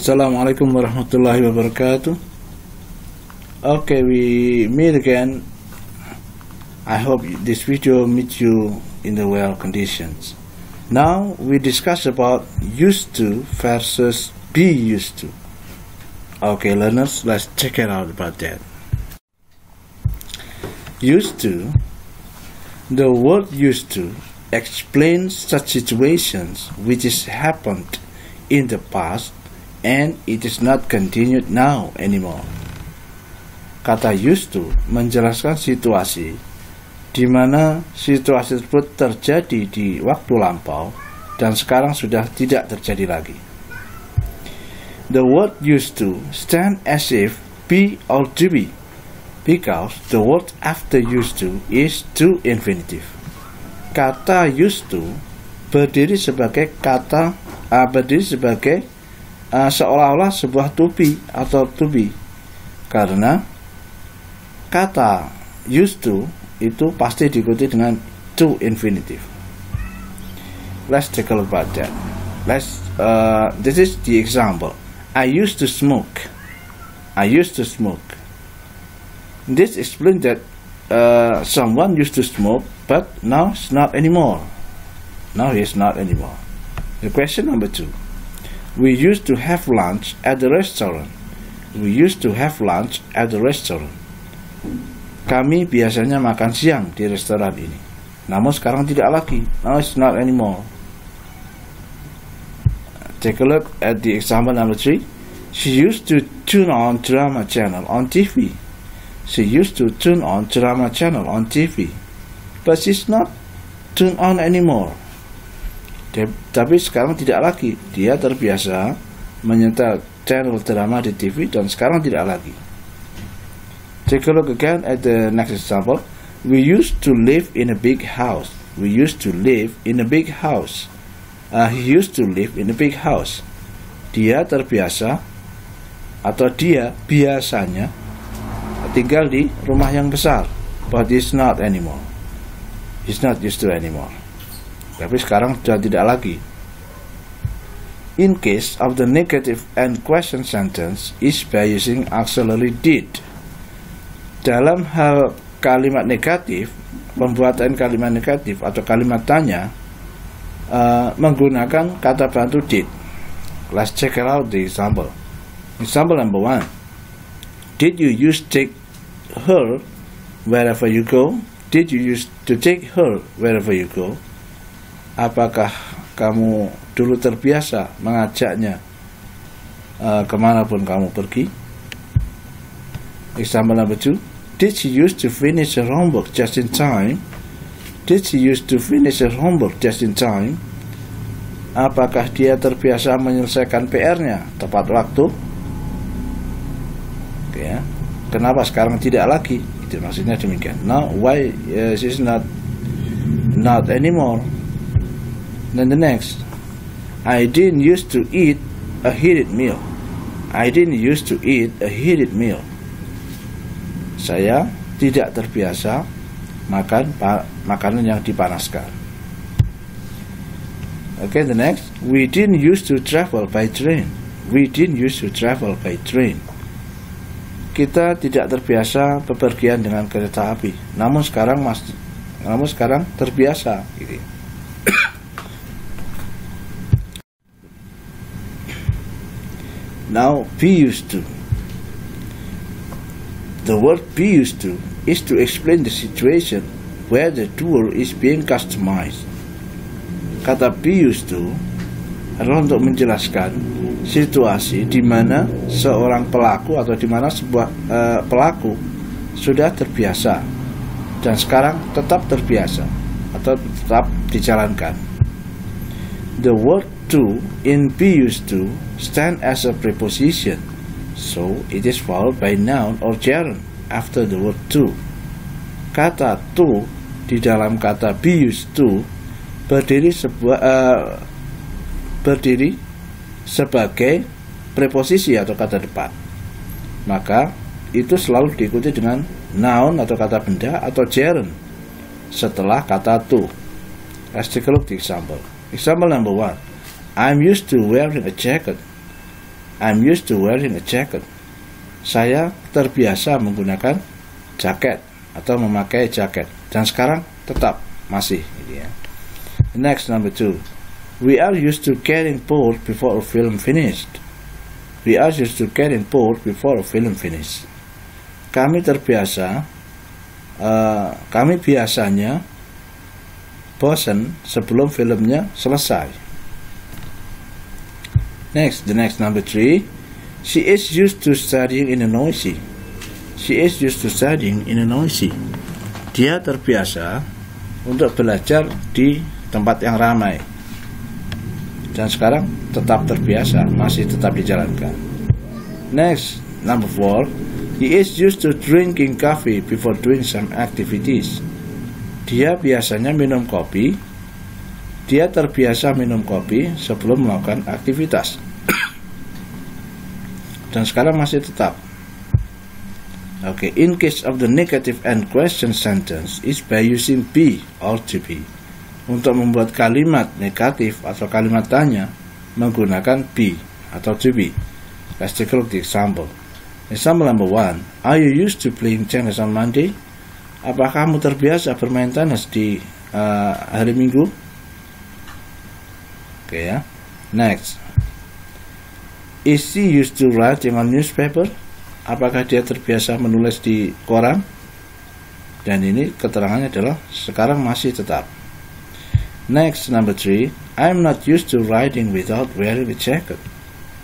Assalamualaikum warahmatullahi wabarakatuh. Okay, we meet again. I hope this video meets you in the well conditions. Now we discuss about used to versus be used to. Okay, learners, let's check it out about that. Used to. The word used to explains such situations which has happened in the past and it is not continued now anymore. Kata used to menjelaskan situasi di mana situasi tersebut terjadi di waktu lampau dan sekarang sudah tidak terjadi lagi. The word used to stand as if be or to be because the word after used to is to infinitive. Kata used to berdiri sebagai seolah-olah sebuah to be atau to be karena kata used to itu pasti diikuti dengan to infinitive. Let's take a look at that. This is the example. I used to smoke. I used to smoke. This explains that someone used to smoke, but now it's not anymore. Now he is not anymore. The question number 2. We used to have lunch at the restaurant. We used to have lunch at the restaurant. Kami biasanya makan siang di restoran ini. Namun sekarang tidak lagi. Now it's not anymore. Take a look at the example number 3. She used to tune on drama channel on TV. She used to tune on drama channel on TV. But she's not tuned on anymore. Tapi sekarang tidak lagi. Dia terbiasa menyetel channel drama di TV dan sekarang tidak lagi. Take a look again at the next example. We used to live in a big house. We used to live in a big house. He used to live in a big house. Dia terbiasa atau dia biasanya tinggal di rumah yang besar. But he's not anymore. He's not used to anymore. Tapi sekarang sudah tidak lagi. In case of the negative and question sentence is by using auxiliary did. Dalam hal kalimat negatif, pembuatan kalimat negatif atau kalimat tanya menggunakan kata bantu did. Let's check out the example. Example number 1. Did you used to take her wherever you go? Did you used to take her wherever you go? Apakah kamu dulu terbiasa mengajaknya kemanapun kamu pergi? Example number 2. Did she used to finish her homework just in time? Did she used to finish her homework just in time? Apakah dia terbiasa menyelesaikan PR-nya tepat waktu? Oke, ya. Kenapa sekarang tidak lagi? Itu maksudnya demikian. Now why she's not anymore? Then the next, I didn't used to eat a heated meal. I didn't used to eat a heated meal. Saya tidak terbiasa makan makanan yang dipanaskan. Okay, the next, we didn't used to travel by train. We didn't used to travel by train. Kita tidak terbiasa bepergian dengan kereta api. Namun sekarang terbiasa. Gitu. Now, be used to. The word be used to is to explain the situation where the doer is being customized. Kata be used to adalah untuk menjelaskan situasi di mana seorang pelaku atau di mana sebuah pelaku sudah terbiasa dan sekarang tetap terbiasa atau tetap dijalankan. The word to in be used to stand as a preposition, so it is followed by noun or gerund after the word to. Kata to di dalam kata be used to berdiri sebagai preposisi atau kata depan. Maka itu selalu diikuti dengan noun atau kata benda atau gerund setelah kata to. Let's take a look at the example. Example number 1. I'm used to wearing a jacket. I'm used to wearing a jacket. Saya terbiasa menggunakan jaket atau memakai jaket. Dan sekarang tetap masih. Gitu ya. Next, number 2. We are used to getting bored before a film finished. We are used to getting bored before a film finished. Kami biasanya bosan sebelum filmnya selesai. Next, the next, number 3. She is used to studying in a noisy. She is used to studying in a noisy. Dia terbiasa untuk belajar di tempat yang ramai. Dan sekarang tetap terbiasa, masih tetap dijalankan. Next, number 4. He is used to drinking coffee before doing some activities. Dia biasanya minum kopi. Dia terbiasa minum kopi sebelum melakukan aktivitas. Dan sekarang masih tetap. Okay, in case of the negative and question sentence is by using be or to be. Untuk membuat kalimat negatif atau kalimat tanya menggunakan be atau to be. Let's take a look at the example. Example number 1. Are you used to playing tennis on Monday? Apakah kamu terbiasa bermain tenis di hari Minggu? Oke ya. Next. Is she used to writing on newspaper? Apakah dia terbiasa menulis di koran? Dan ini keterangannya adalah sekarang masih tetap. Next, number 3. I'm not used to riding without wearing a jacket.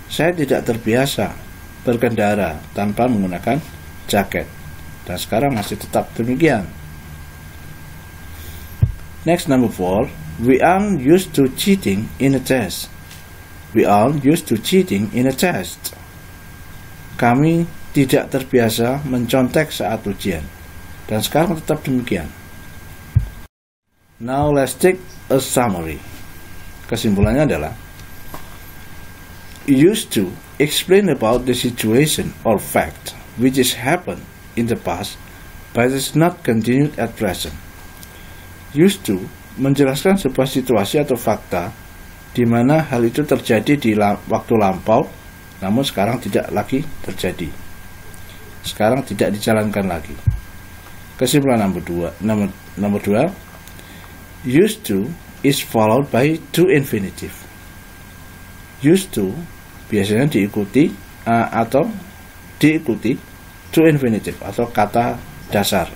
Saya tidak terbiasa berkendara tanpa menggunakan jaket. Dan sekarang masih tetap demikian. Next, number 4. We aren't used to cheating in a test. We aren't used to cheating in a test. Kami tidak terbiasa mencontek saat ujian. Dan sekarang tetap demikian. Now let's take a summary. Kesimpulannya adalah used to explain about the situation or fact which has happened in the past but is not continued at present. Used to menjelaskan sebuah situasi atau fakta di mana hal itu terjadi di waktu lampau namun sekarang tidak lagi terjadi. Sekarang tidak dijalankan lagi. Kesimpulan nomor 2. Used to is followed by to infinitive. Used to biasanya diikuti atau diikuti to infinitive atau kata dasar.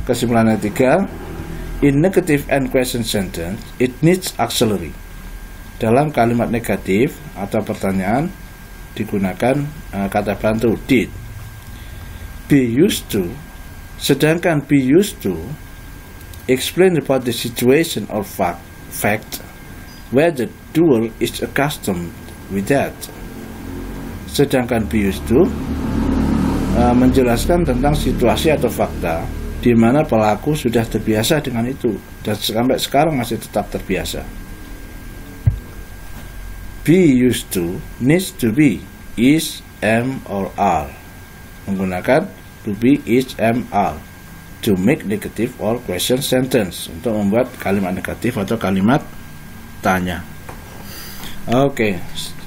Kesimpulan 3. In negative and question sentence, it needs auxiliary. Dalam kalimat negatif atau pertanyaan digunakan kata bantu did. Be used to, sedangkan be used to explain about the situation or fact where the doer is accustomed with that. Sedangkan be used to menjelaskan tentang situasi atau fakta di mana pelaku sudah terbiasa dengan itu dan sampai sekarang masih tetap terbiasa. Be used to needs to be is, am, or are. Menggunakan to be, is, am, are to make negative or question sentence, untuk membuat kalimat negatif atau kalimat tanya. Okay,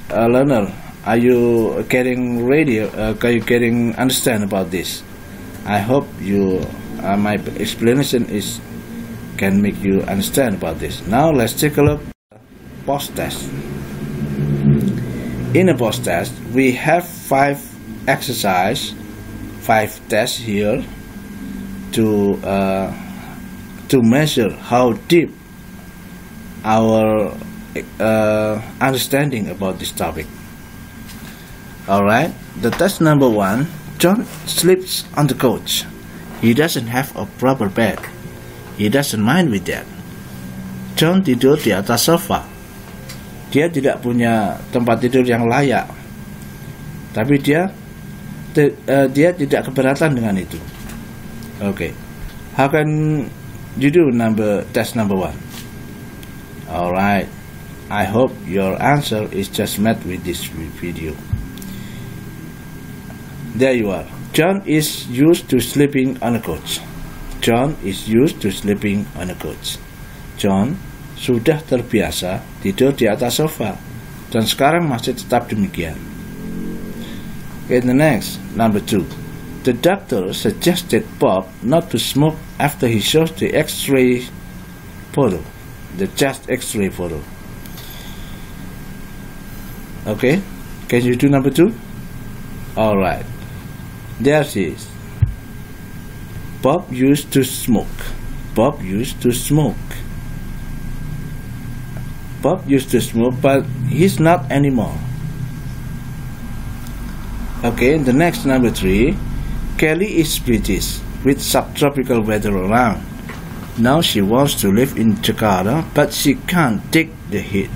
learner, are you getting ready? Are you getting understand about this? I hope you my explanation can make you understand about this. Now let's take a look at post test. In a post test, we have 5 tests here to measure how deep our understanding about this topic. Alright, the test number 1. John sleeps on the couch. He doesn't have a proper bed. He doesn't mind with that. John tidur di atas sofa. Dia tidak punya tempat tidur yang layak. Tapi dia tidak keberatan dengan itu. Okay. How can you do test number 1? Alright. I hope your answer is just met with this video. There you are. John is used to sleeping on a couch. John is used to sleeping on a couch. John sudah terbiasa tidur di atas sofa. Dan sekarang masih tetap demikian. Okay, the next, number 2. The doctor suggested Bob not to smoke after he shows the X-ray photo, the chest X-ray photo. Okay, can you do number 2? Alright, there she is. Bob used to smoke. Bob used to smoke. Bob used to smoke, but he's not anymore. Okay, the next, number 3. Kelly is British, with subtropical weather around. Now she wants to live in Jakarta, but she can't take the heat.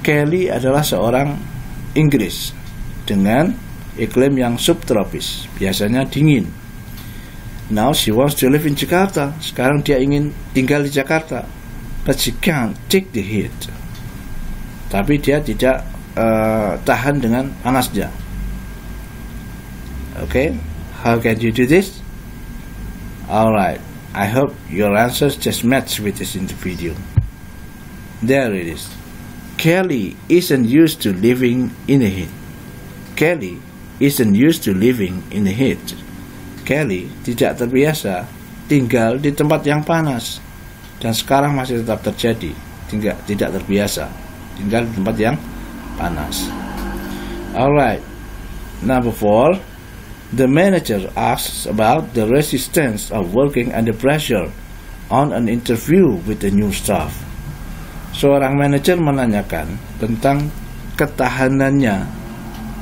Kelly adalah seorang Inggris dengan iklim yang subtropis, biasanya dingin. Now she wants to live in Jakarta. Sekarang dia ingin tinggal di Jakarta, but she can't take the heat. Tapi dia tidak tahan dengan panasnya. Okay, how can you do this? Alright, I hope your answers just match with this in the video. There it is. Kelly isn't used to living in the heat. Kelly isn't used to living in the heat. Kelly tidak terbiasa tinggal di tempat yang panas. Dan sekarang masih tetap terjadi. Tidak terbiasa tinggal di tempat yang panas. Alright, number 4. The manager asks about the resistance of working under pressure on an interview with the new staff. Seorang manajer menanyakan tentang ketahanannya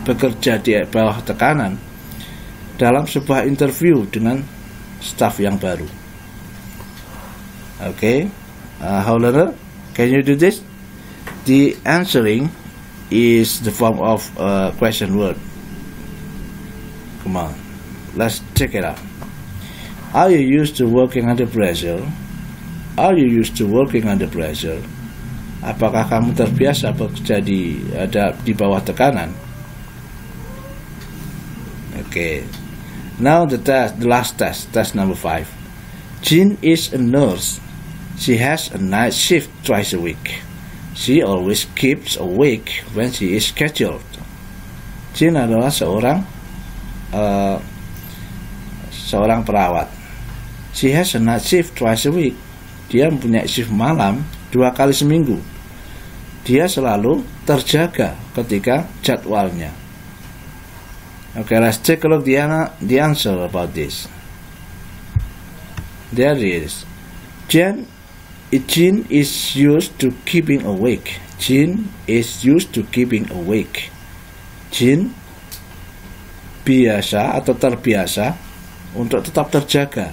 bekerja di bawah tekanan dalam sebuah interview dengan staff yang baru. Okay, how learner, can you do this? The answering is the form of a question word. Come on, let's check it out. Are you used to working under pressure? Are you used to working under pressure? Apakah kamu terbiasa bekerja di bawah tekanan? Okay. Now the last test number 5. Jean is a nurse. She has a night shift twice a week. She always keeps awake when she is scheduled. Jean adalah seorang perawat. She has a night shift twice a week. Dia mempunyai shift malam 2 kali seminggu. Dia selalu terjaga ketika jadwalnya. Okay, let's take a look the answer about this. There it is. Jean is used to keeping awake. Jean is used to keeping awake. Jean biasa atau terbiasa untuk tetap terjaga.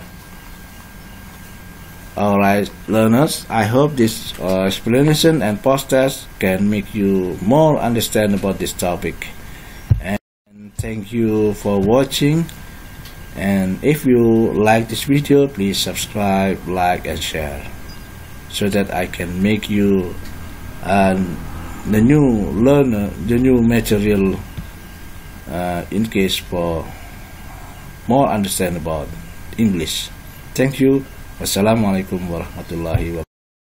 Alright, learners, I hope this explanation and post-test can make you more understand about this topic. And thank you for watching. And if you like this video, please subscribe, like, and share, so that I can make you the new material in case for more understand about English. Thank you. Wassalamualaikum warahmatullahi wabarakatuh.